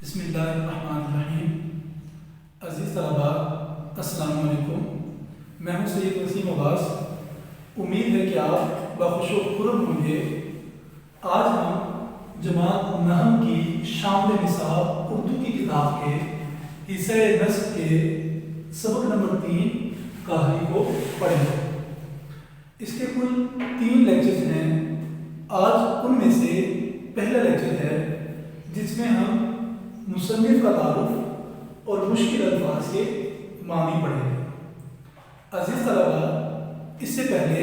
بسم اللہ الرحمن الرحیم۔ عزیز طلباء، السلام علیکم۔ میں ہوں سید وسیم عباس۔ امید ہے کہ آپ بخوش و خرم ہوں گے۔ آج ہم جماعت نحو کی شامل نصاب اردو کی کتاب کے حصہ نصب کے سبق نمبر 3 کہانی کو پڑھیں گے۔ اس کے کل 3 لیکچرز ہیں۔ آج ان میں سے پہلا لیکچر ہے جس میں ہم مصنف کا تعارف اور مشکل الفاظ کے معنی پڑھیں گے۔ عزیز طلباء، اس سے پہلے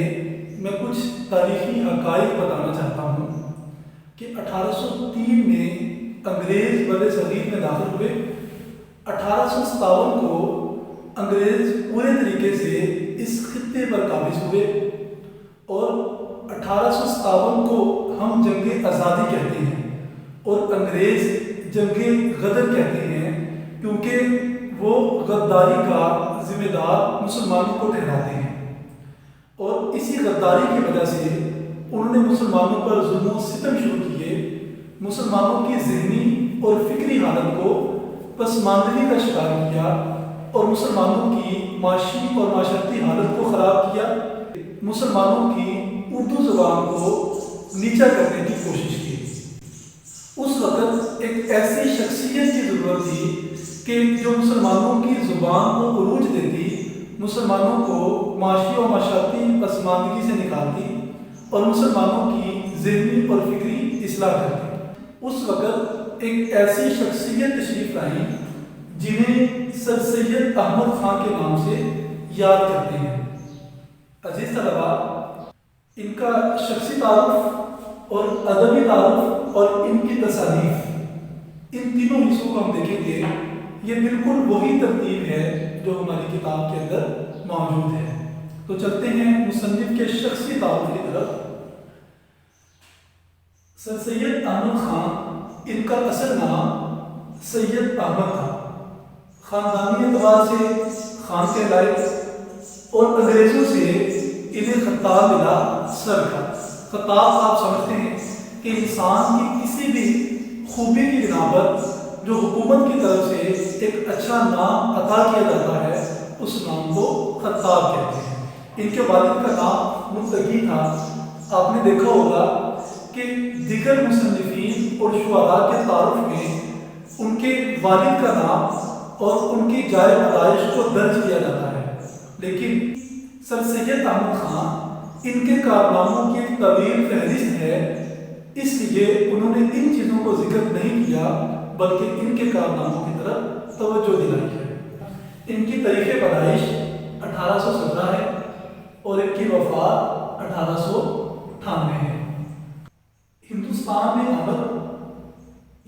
میں کچھ تاریخی حقائق بتانا چاہتا ہوں کہ 1803 میں انگریز بر صغیر میں داخل ہوئے۔ 1857 کو انگریز پورے طریقے سے اس خطے پر قابض ہوئے اور 1857 کو ہم جنگ آزادی کہتے ہیں اور انگریز جنگ غدر کہتے ہیں، کیونکہ وہ غداری کا ذمہ دار مسلمانوں کو ٹھہراتے ہیں اور اسی غداری کی وجہ سے انہوں نے مسلمانوں پر ظلم و ستم شروع کیے، مسلمانوں کی ذہنی اور فکری حالت کو پسماندگی کا شکار کیا اور مسلمانوں کی معاشی اور معاشرتی حالت کو خراب کیا، مسلمانوں کی اردو زبان کو نیچا کرنے کی کوشش کی۔ اس وقت ایک ایسی شخصیت کی ضرورت تھی کہ جو مسلمانوں کی زبان کو عروج دیتی، مسلمانوں کو معاشی و معاشرتی پسماندگی سے نکالتی اور مسلمانوں کی ذہنی اور فکری اصلاح کرتی۔ اس وقت ایک ایسی شخصیت تشریف لائی جنہیں سر سید احمد خان کے نام سے یاد کرتے ہیں۔ عزیز طلباء، ان کا شخصی تعارف اور ادبی تعارف اور ان کی تصانیف، ان تینوں حصوں کو ہم دیکھیں گے۔ یہ بالکل وہی ترتیب ہے جو ہماری کتاب کے اندر موجود ہے۔ تو چلتے ہیں مصنف کے شخصی تعارف کی طرف۔ سر سید احمد خان، ان کا اصل نام سید احمد تھا۔ خاندانی اعتبار سے خان کہلائے اور انگریزوں سے انہیں خطاب ملا سر کا۔ خطاب آپ سمجھتے ہیں کہ انسان کی کسی بھی خوبی کی بنا پر جو حکومت کی طرف سے ایک اچھا نام عطا کیا جاتا ہے، اس نام کو خطاب کہتے ہیں۔ ان کے والد کا نام متقی تھا۔ آپ نے دیکھا ہوگا کہ دیگر مصنفین اور شعراء کے تعارف میں ان کے والد کا نام اور ان کی جائے پیدائش کو درج کیا جاتا ہے، لیکن سر سید احمد خان ان کے کارناموں کی ایک طویل فہرست ہے، اس لیے انہوں نے ان چیزوں کو ذکر نہیں کیا بلکہ ان کے کارناموں کی طرف توجہ دلائی ہے۔ ان کی تاریخ پیدائش 1817 ہے اور ان کی وفات 1898 ہے۔ ہندوستان میں آمد،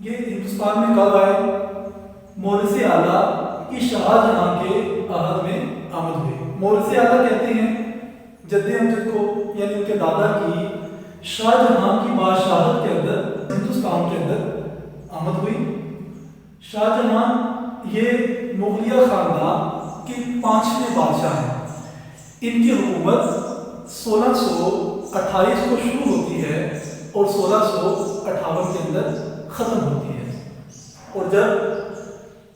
یہ ہندوستان میں کب آئے؟ مورث اعلیٰ کی شاہجہاں کے عہد میں آمد ہوئی۔ مورث اعلیٰ کہتے ہیں جد امجد کو، یعنی ان کے دادا کی شاہجہاں کی بادشاہت کے اندر ہندوستان کے اندر آمد ہوئی۔ شاہجہاں یہ مغلیہ خاندان کے 5ویں بادشاہ ہیں۔ ان کی حکومت 1628 کو شروع ہوتی ہے اور 1658 کے اندر ختم ہوتی ہے، اور جب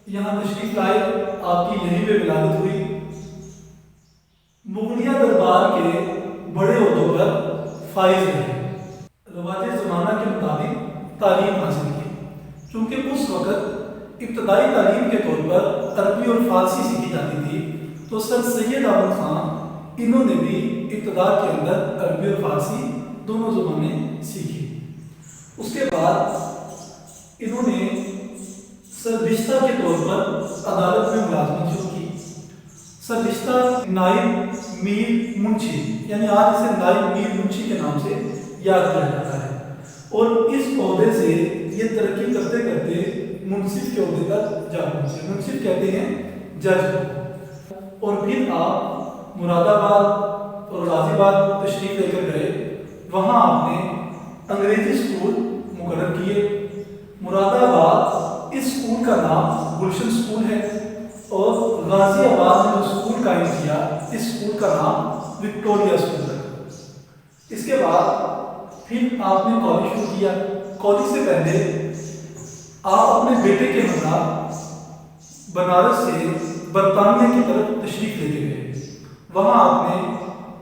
یہاں تشریف لائے آپ کی یہیں پہ ولادت ہوئی۔ مغلیہ دربار کے بڑے عہدوں پر فائز رہے، رواج زمانہ کے مطابق تعلیم حاصل کی۔ چونکہ اس وقت ابتدائی تعلیم کے طور پر عربی اور فارسی سیکھی جاتی تھی، تو سر سید احمد خان انہوں نے بھی ابتدا کے اندر عربی اور فارسی دونوں زبانیں سیکھی۔ اس کے بعد انہوں نے سررشتہ کے طور پر عدالت میں ملازمت شروع کی۔ سررشتہ نائب میر منشی، یعنی آج اسے نائب میر منشی کے نام سے یاد کیا جاتا ہے، اور اس عہدے سے یہ ترقی کرتے کرتے منصف کے عہدے تک جا پہنچے۔ منصف کہتے ہیں جج کو، اور پھر آپ مراد آباد اور غازی آباد تشریف لے کر گئے۔ وہاں آپ نے انگریزی اسکول مقرر کیے۔ مراد آباد اس اسکول کا نام گلشن اسکول ہے، اور غازی آباد نے جو اسکول قائم کیا، اس اسکول کا نام وکٹوریہ اسکول رکھا۔ اس کے بعد پھر آپ نے کالج شروع کیا۔ کالج سے پہلے آپ اپنے بیٹے کے ہمراہ بنارس سے برطانیہ کی طرف تشریف لے کے گئے. وہاں آپ نے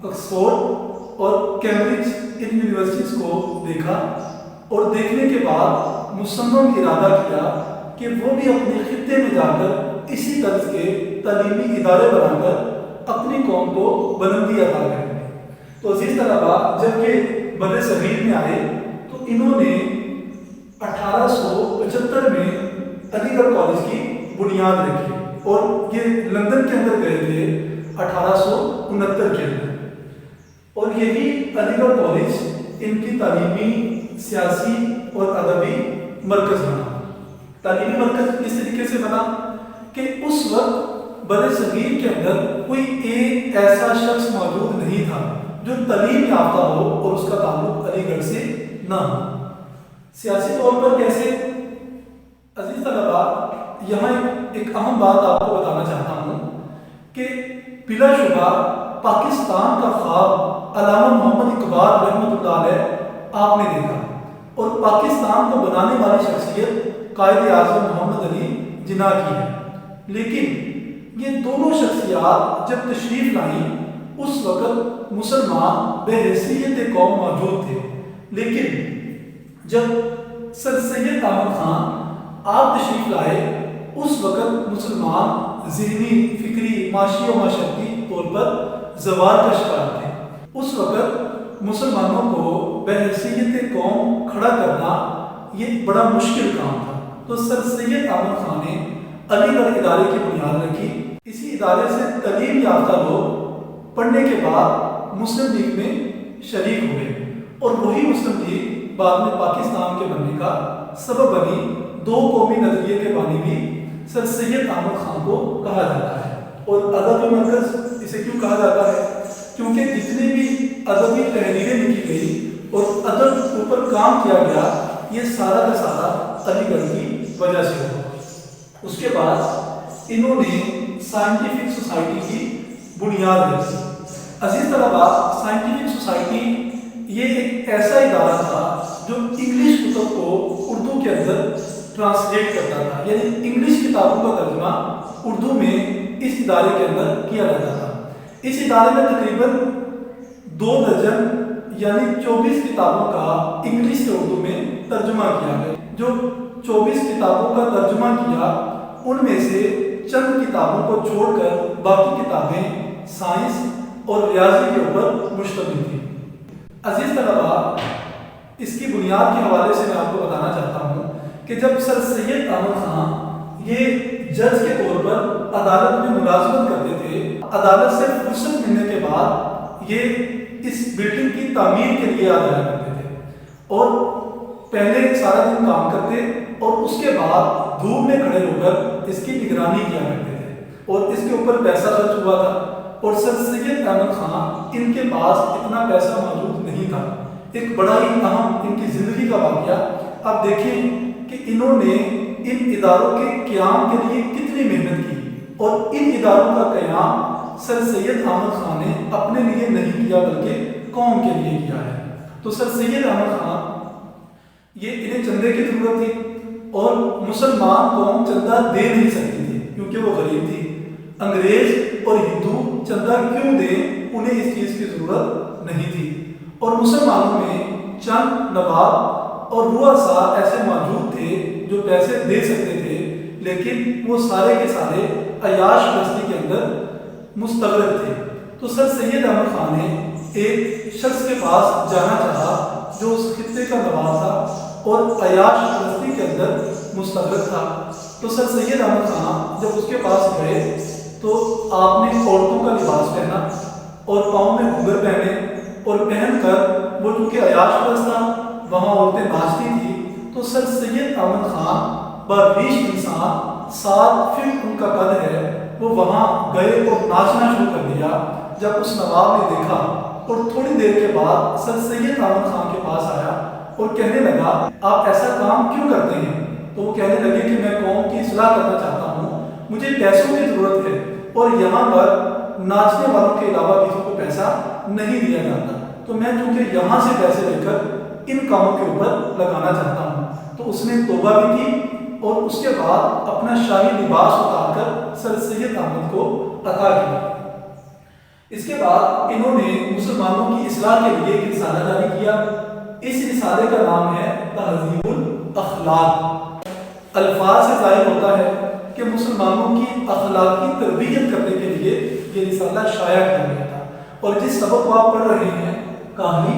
آکسفورڈ اور کیمبرج ان یونیورسٹیز کو دیکھا اور دیکھنے کے بعد مصمم ارادہ کیا کہ وہ بھی اپنے خطے میں جا کر اسی طرز کے تعلیمی ادارے بنا کر اپنی قوم کو بلندی عطا کریں گے. تو عزیز طلباء، جب یہ بر صغیر میں آئے تو انہوں نے 1875 میں علی گڑھ کالج کی بنیاد رکھی اور یہ لندن کے اندر گئے تھے 1869 کے اندر. اور یہی علی گڑھ کالج ان کی تعلیمی، سیاسی اور ادبی مرکز بنا. تعلیمی مرکز اس طریقے سے بنا کہ اس وقت بر صغیر کے اندر کوئی ایک ایسا شخص موجود نہیں تھا جو تعلیم یافتہ ہو اور اس کا تعلق علی گڑھ سے نہ ہو. سیاسی طور پر کیسے؟ عزیز طلباء، یہاں ایک اہم بات آپ کو بتانا چاہتا ہوں کہ بلا شبہ پاکستان کا خواب علامہ محمد اقبال رحمۃ اللہ علیہ آپ نے دیکھا، اور پاکستان کو بنانے والی شخصیت قائد اعظم محمد علی جناح کی ہے. لیکن یہ دونوں شخصیات جب تشریف لائیں اس وقت مسلمان بحیثیت قوم موجود تھے. لیکن جب سر سید احمد خان آپ تشریف لائے اس وقت مسلمان ذہنی، فکری، معاشی و معاشرتی طور پر زوال کا شکار تھے. اس وقت مسلمانوں کو بحیثیت قوم کھڑا کرنا یہ بڑا مشکل کام تھا. تو سر سید احمد خان نے علی گڑھ ادارے کی بنیاد رکھی. اسی ادارے سے تعلیم یافتہ لوگ پڑھنے کے بعد مسلم لیگ میں شریک ہوئے، اور وہی مسلم لیگ بعد میں پاکستان کے بننے کا سبب بنی. دو قومی نظریے کے بانی بھی سر سید احمد خان کو کہا جاتا ہے. اور ادبی مرکز اسے کیوں کہا جاتا ہے؟ کیونکہ جتنی بھی ادبی تحریریں لکھی گئی اور ادب کے اوپر کام کیا گیا یہ سارا کا سارا علی گڑھ کی وجہ سے ہوا. اس کے بعد انہوں نے سائنٹیفک سوسائٹی کی بنیاد رکھی. عزیز طلباء، سائنٹیفک سوسائٹی یہ ایک ایسا ادارہ تھا جو انگلش کتب کو اردو کے اندر ٹرانسلیٹ کرتا تھا، یعنی انگلش کتابوں کا ترجمہ اردو میں اس ادارے کے اندر کیا جاتا تھا. اس ادارے میں تقریباً 2 درجن یعنی 24 کتابوں کا انگلش سے اردو میں ترجمہ کیا گیا. جو 24 کتابوں کا ترجمہ کیا ان میں سے چند کتابوں کو چھوڑ کر باقی کتابیں سائنس اور ریاضی کے اوپر مشتمل تھیں. عزیز طلباء، اس کی بنیاد کے حوالے سے میں آپ کو بتانا چاہتا ہوں کہ جب سر سید احمد خان یہ جج کے طور پر عدالت میں ملازمت کرتے تھے، عدالت سے فرصت ملنے کے بعد یہ اس بلڈنگ کی تعمیر کے لیے آ جایا کرتے تھے، اور پہلے سارا دن کام کرتے اور اس کے بعد دھوپ میں کھڑے ہو کر اس کی نگرانی کیا کرتے تھے، اور اس کے اوپر پیسہ خرچ ہوا تھا. اور سر سید احمد خان ان کے پاس اتنا پیسہ موجود نہیں تھا. ایک بڑا ہی اہم ان کی زندگی کا واقعہ آپ دیکھیں کہ انہوں نے ان اداروں کے قیام کے لیے کتنی محنت کی، اور ان اداروں کا قیام سر سید احمد خان نے اپنے لیے نہیں کیا بلکہ قوم کے لیے کیا ہے. تو سر سید احمد خان یہ انہیں چندے کی ضرورت تھی، اور مسلمان قوم چندہ دے نہیں سکتی تھی کیونکہ وہ غریب تھی. انگریز اور ہندو چندہ کیوں دیں، انہیں اس چیز کی ضرورت نہیں تھی. اور مسلمانوں میں چند نواب اور رؤسا ایسے موجود تھے جو پیسے دے سکتے تھے، لیکن وہ سارے کے سارے عیاش پرستی کے اندر مستغرق تھے. تو سر سید احمد خان نے ایک شخص کے پاس جانا چاہا جو اس خطے کا نواب تھا اور عیاش پرستی کے اندر مستغرق تھا. تو سر سید احمد خان جب اس کے پاس گئے تو آپ نے عورتوں کا لباس پہنا اور پاؤں میں گھنگھر پہنے، اور پہن کر وہ چونکہ عیاش پرست تھا وہاں عورتیں ناچتی تھیں. تو سر سید احمد خان باریش انسان 7 فٹ ان کا قد ہے، وہ وہاں گئے اور ناچنا شروع کر دیا. جب اس نواب نے دیکھا اور تھوڑی دیر کے بعد سر سید احمد خان کے پاس آیا اور کہنے لگا آپ ایسا کام کیوں کرتے ہیں؟ تو وہ کہنے لگے کہ میں قوم کی اصلاح کرنا چاہتا ہوں، مجھے پیسوں کی ضرورت ہے، اور یہاں پر ناچنے والوں کے علاوہ کسی کو پیسہ نہیں دیا جاتا، تو میں چونکہ یہاں سے پیسے لے کر ان کاموں کے اوپر لگانا چاہتا ہوں. تو اس نے توبہ بھی کی اور اس کے بعد اپنا شاہی لباس اتار کر سر سید احمد کو عطا کیا۔ اس کے بعد انہوں نے مسلمانوں کی اصلاح کے لیے ایک رسالہ جاری کیا۔ اس رسالے کا نام ہے تہذیب الاخلاق۔ الفاظ سے ظاہر ہوتا ہے کہ مسلمانوں کی اخلاقی تربیت کرنے کے لیے یہ رسالہ شائع کیا گیا تھا، اور جس سبق کو آپ پڑھ رہے ہیں کہانی،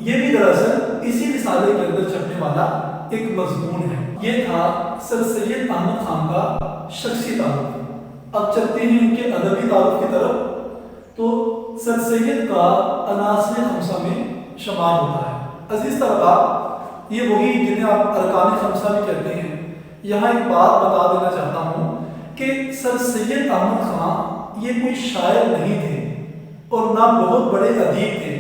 یہ بھی دراصل اسی رسالے کے اندر چھپنے والا ایک مضمون ہے۔ یہ تھا سر سید احمد خان کا شخصی تعارف۔ اب چلتے ہیں ان کے ادبی تعارف کی طرف۔ تو سر سید کا عناصر خمسہ میں شمار ہوتا ہے۔ عزیز طلباء، یہ وہی جنہیں آپ ارکان خمسہ بھی کہتے ہیں۔ یہاں ایک بات بتا دینا چاہتا ہوں کہ سر سید احمد خان یہ کوئی شاعر نہیں تھے اور نہ بہت بڑے ادیب تھے،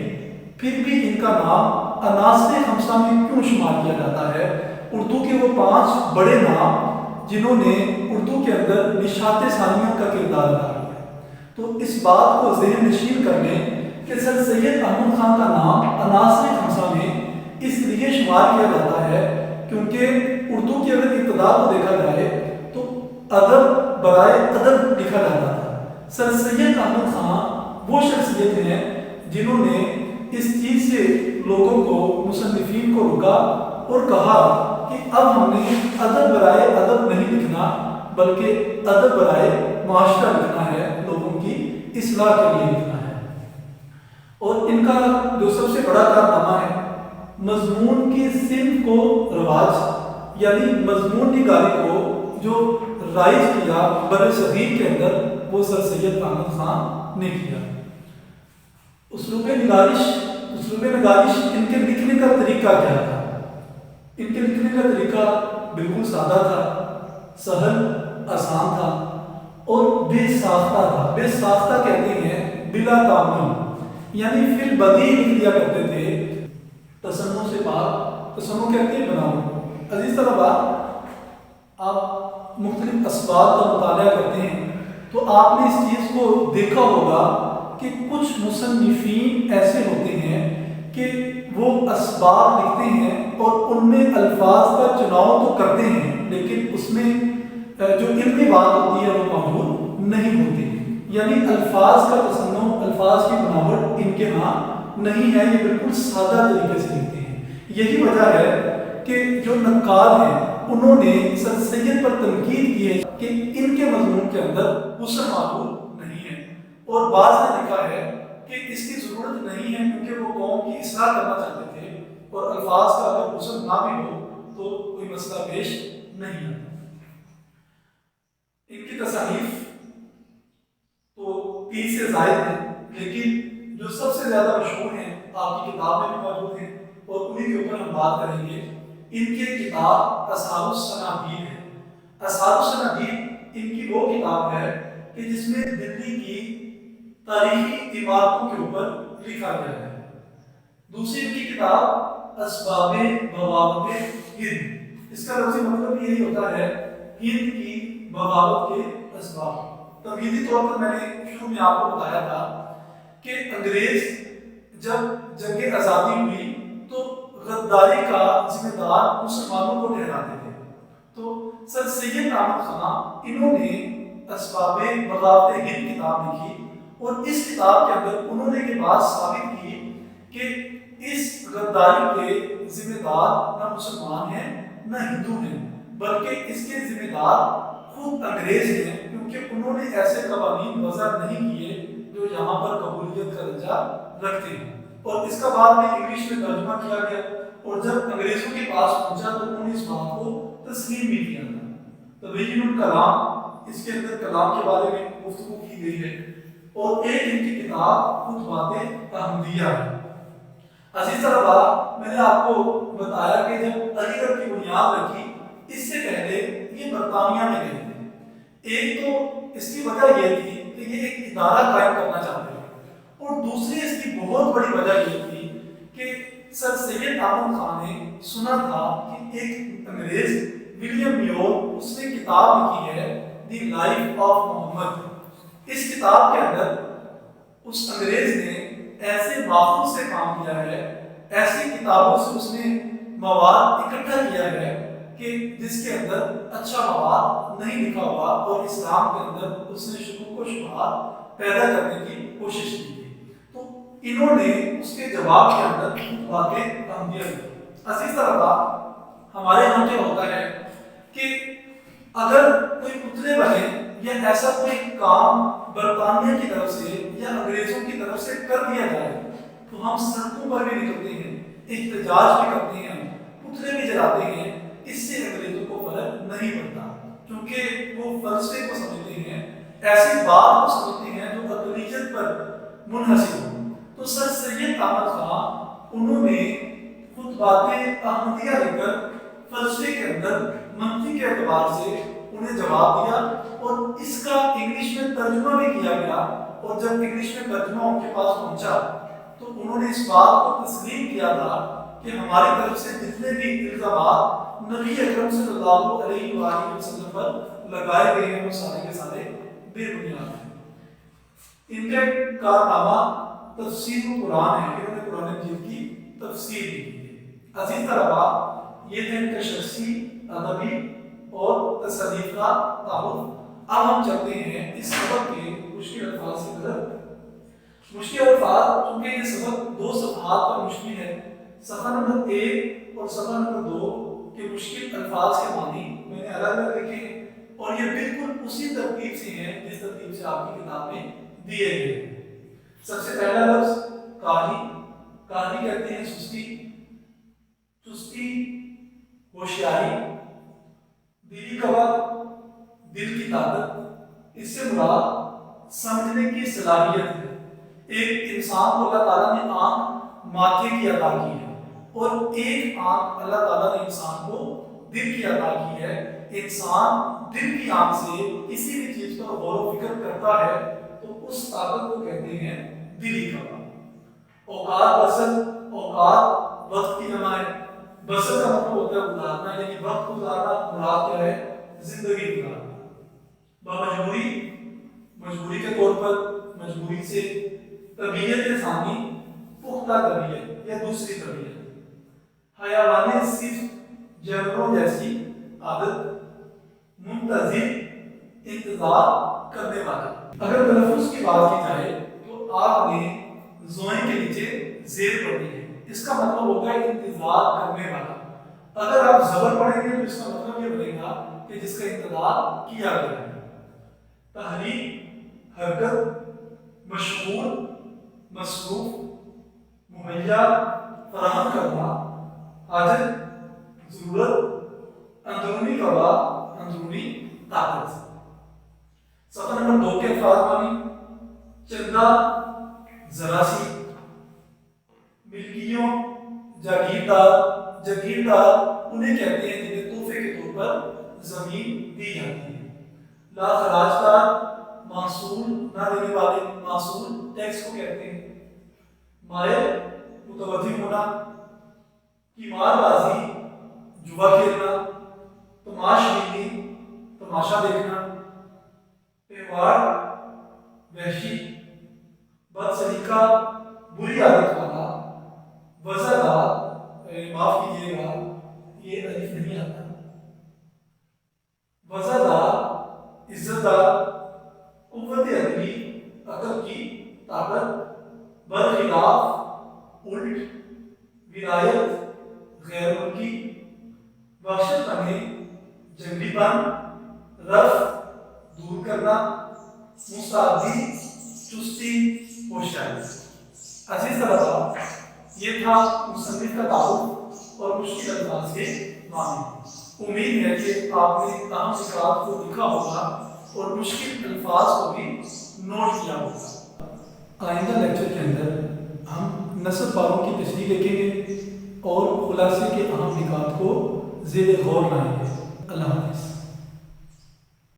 پھر بھی ان کا نام عناصر خمسہ میں کیوں شمار کیا جاتا ہے؟ اردو کے وہ 5 بڑے نام جنہوں نے اردو کے اندر نشاط ثانیہ کا کردار ادا کیا ہے۔ تو اس بات کو ذہن نشین کر لیں کہ سر سید احمد خان کا نام عناصر خمسہ میں اس لیے شمار کیا جاتا ہے کیونکہ اردو کی اگر ابتدا کو دیکھا جائے تو ادب برائے ادب لکھا جاتا تھا۔ سر سید احمد خان وہ شخصیت ہیں جنہوں نے اس چیز سے لوگوں کو، مصنفین کو روکا اور کہا کہ اب ہم نے ادب برائے ادب نہیں لکھنا بلکہ ادب برائے معاشرہ لکھنا ہے، لوگوں کی اصلاح کے لیے لکھنا ہے۔ اور ان کا جو سب سے بڑا کارنامہ ہے، مضمون کی صنف کو رواج، یعنی مضمون نگاری کو جو رائج کیا بر صغیر کے اندر، وہ سر سید احمد خان نے کیا۔ اسلوب نگارش ان کے لکھنے کا طریقہ کیا تھا؟ ان کے لکھنے کا طریقہ بالکل سادہ تھا، سہل، آسان تھا اور بے ساختہ تھا۔ بے ساختہ کہتے ہیں بلا تعمل، یعنی فی البدیع لکھ دیا کرتے تھے۔ تصنع سے پاک، تصنع کہتے ہیں بناوٹ۔ عزیز طلباء، آپ مختلف اسباب کا مطالعہ کرتے ہیں تو آپ نے اس چیز کو دیکھا ہوگا کہ کچھ مصنفین ایسے ہوتے ہیں کہ وہ اسباب لکھتے ہیں اور ان میں الفاظ کا چناؤ تو کرتے ہیں، لیکن اس میں جو علمی بات ہوتی ہے وہ موجود نہیں ہوتی، یعنی الفاظ کا تصنع، الفاظ کی بناوٹ ان کے ہاں نہیں ہے، یہ بالکل سادہ طریقے سے لکھتے ہیں۔ یہی وجہ ہے کہ جو نقاد ہیں انہوں نے سر سید پر تنقید کی ہے کہ ان کے مضمون کے اندر حسن معقول نہیں ہے، اور بعض نے لکھا ہے کہ اس کی ضرورت نہیں ہے کیونکہ وہ قوم کی اصلاح کرنا چاہتے تھے، اور الفاظ کا اگر حسن نہ بھی ہو تو کوئی مسئلہ پیش نہیں آتا۔ ان کی تصانیف تو 30 سے زائد ہیں، لیکن جو سب سے زیادہ مشہور ہیں آپ کی کتاب میں بھی موجود ہیں اور انہیں کے اوپر ہم بات کریں گے۔ ان کی کتاب اصحاب الصنادید ہے۔ اصحاب الصنادید ان کی وہ کتاب ہے کہ جس میں دلی کی تاریخی عمارتوں کے اوپر لکھا گیا ہے۔ دوسری ان کی کتاب اسباب بغاوت ہند، اس کا لفظی مطلب یہی ہوتا ہے ہند کی بغاوت کے اسباب۔ تمہیدی طور پر میں نے شروع میں آپ کو بتایا تھا کہ انگریز جب جنگ آزادی ہوئی تو غداری کا ذمہ دار مسلمانوں کو ٹھہراتے تھے، تو سر سید احمد خان انہوں نے اسباب بغاوت ہند کتاب لکھی، اور اس کتاب کے اندر انہوں نے یہ بات ثابت کی کہ اس غداری کے ذمہ دار نہ مسلمان ہیں نہ ہندو ہیں، بلکہ اس کے ذمہ دار خود انگریز ہیں، کیونکہ انہوں نے ایسے قوانین وضع نہیں کیے جو یہاں پر قبولیت کا درجہ رکھتے ہیں۔ اور اس کا بعد میں انگلش میں ترجمہ کیا گیا، اور جب انگریزوں کے پاس پہنچا تو انہوں نے اس بات کو تسلیم بھی کیا تھا۔ تبیین الکلام، اس کے اندر کلام کے بارے میں گفتگو کی گئی ہے، اور ایک ان کی کتاب خطبات احمدیہ ہے۔ عزیز طلباء، میں نے آپ کو بتایا کہ جب علی گڑھ کی بنیاد رکھی، اس سے پہلے یہ برطانیہ میں گئے تھے۔ ایک تو اس کی وجہ یہ تھی کہ یہ ایک ادارہ قائم کرنا چاہتے تھے، اور دوسری اس کی بہت بڑی وجہ یہ تھی کہ سر سید احمد خان نے سنا تھا کہ ایک انگریز ولیم میور، اس نے کتاب لکھی ہے دی لائف آف محمد۔ اس کتاب کے اندر اس انگریز نے ایسے ماخوذ سے کام کیا ہے، ایسی کتابوں سے اس نے مواد اکٹھا کیا ہے کہ جس کے اندر اچھا مواد نہیں لکھا ہوا اور اسلام کے اندر اس نے شکوک و شبہات پیدا کرنے کی کوشش کی تھی، تو انہوں نے اس کے جواب کے اندر باتیں اہمیت دی۔ عزیز طلبا، ہمارے یہاں کیا ہوتا ہے کہ اگر کوئی پتلے بنے یا ایسا کوئی کام برطانیہ کی طرف سے یا انگریزوں کی طرف سے کر دیا جائے تو ہم سڑکوں پر بھی نکلتے ہیں، احتجاج بھی کرتے ہیں، پتلے بھی جلاتے ہیں۔ اس سے انگریزوں کو فرق نہیں پڑتا، کیونکہ وہ فلسفے کو سمجھتے ہیں، ایسی بات کو سمجھتے ہیں جو اقلیت پر منحصر ہو۔ تو سر سید احمد خان انہوں نے خطبات احمدیہ لے کر فلسفے کے اندر منطق کے اعتبار سے انہیں جواب دیا، اور اس کا انگلش میں ترجمہ بھی کیا گیا، اور جب انگلش میں ترجمہ ان کے پاس پہنچا تو انہوں نے اس بات کو تسلیم کیا تھا کہ ہماری طرف سے جتنے بھی الزامات نبی اکرم صلی اللہ علیہ وآلہ وسلم پر لگائے گئے ہیں وہ سارے کے سارے بے بنیاد ہیں۔ ان کا کارنامہ تفسیر قرآن ہے، انہوں نے قرآن مجید کی تفسیر کی ہے۔ عزیز طلبا، یہ تھے ان کا شخصی، ادبی اور تصنیف کا تعارف۔ اب ہم چلتے ہیں اس سبق کے مشکل الفاظ کی طرف۔ مشکل الفاظ، چونکہ یہ سبق 2 صفحات پر مشتمل ہے، صفحہ نمبر 1 اور صفحہ نمبر 2 کے مشکل الفاظ کے معنی میں نے الگ الگ لکھے ہیں، اور یہ بالکل اسی ترتیب سے ہیں جس ترتیب سے آپ کی کتاب میں دیے گئے ہیں۔ سب سے پہلا لفظ کاہلی۔ کاہلی کہتے ہیں سستی، چستی، ہوشیاری، دلی قوا، دل کی طاقت۔ اس سے مراد سمجھنے کی صلاحیت ہے۔ ایک انسان کو اللہ تعالیٰ نے آنکھ ماتھے کی عطا کی ہے، اور ایک آنکھ اللہ تعالیٰ نے انسان کو دل کی عطا کی ہے۔ انسان دل کی آنکھ سے کسی بھی چیز پر غور و فکر کرتا ہے تو اس طاقت کو کہتے ہیں دلی قوا۔ اوقات بسر، اوقات وقت کی جمع ہے۔ بسر کا مطلب ہوتا ہے گزارنا، یعنی وقت گزارنا، مراد کیا ہے؟ زندگی گزارنا۔ بمجبوری، مجبوری کے طور پر، مجبوری سے۔ طبیعت ثانی، پختہ طبیعت یا دوسری طبیعت۔ حیوان صرف جانوروں جیسی عادت۔ منتظر، انتظار کرنے والا۔ اگر تلفظ کی بات کی جائے تو آپ نے زوئیں کے نیچے زیر پڑھی ہے، اس کا مطلب ہوگا انتظار کرنے والا۔ اگر آپ زبر پڑھیں گے تو اس کا مطلب یہ بنے گا کہ جس کا انتظار کیا گیا ہے۔ تحریک، حرکت، مشغول، مصروف، مہیا، فراہم کرنا، حاجت، ضرورت، اندرونی قوا، اندرونی طاقت۔ صفحہ نمبر 2 کے الفاظ مانی۔ چندہ، ذرا سی۔ ملکیوں، جاگیردار۔ جاگیردار انہیں کہتے ہیں جنہیں تحفے کے طور پر زمین دی جاتی ہے۔ لا خراج دار، محصول نہ دینے والے، محصول ٹیکس کو کہتے ہیں۔ مائل، متوجہ ہونا۔ قمار بازی، جوا کھیلنا۔ تماشبینی، تماشا دیکھنا۔ تہوار، وحشی۔ بد سلیقہ، بری عادت والا۔ وزردار، معاف کیجیے گا یہ الف نہیں آتا۔ وزردار، عزت دار۔ قوت عقلی، عقل کی طاقت۔ برخلاف، الٹ۔ ولایت، غیر ملکی۔ وحشت پنے، جنگلی پن۔ رفع، دور کرنا۔ مستعدی، چستی، ہوشیاری۔ عزیز طلباء، یہ تھا مصنف کا تعارف اور مشکل الفاظ کے معنی۔ امید ہے کہ آپ نے اہم نکات کو لکھا ہوگا اور مشکل الفاظ کو بھی نوٹ کیا ہوگا۔ آئندہ لیکچر کے اندر ہم نصب پاروں کی تشریح دیکھیں گے اور خلاصے کے اہم نکات کو زیر غور لائیں گے۔ اللہ حافظ۔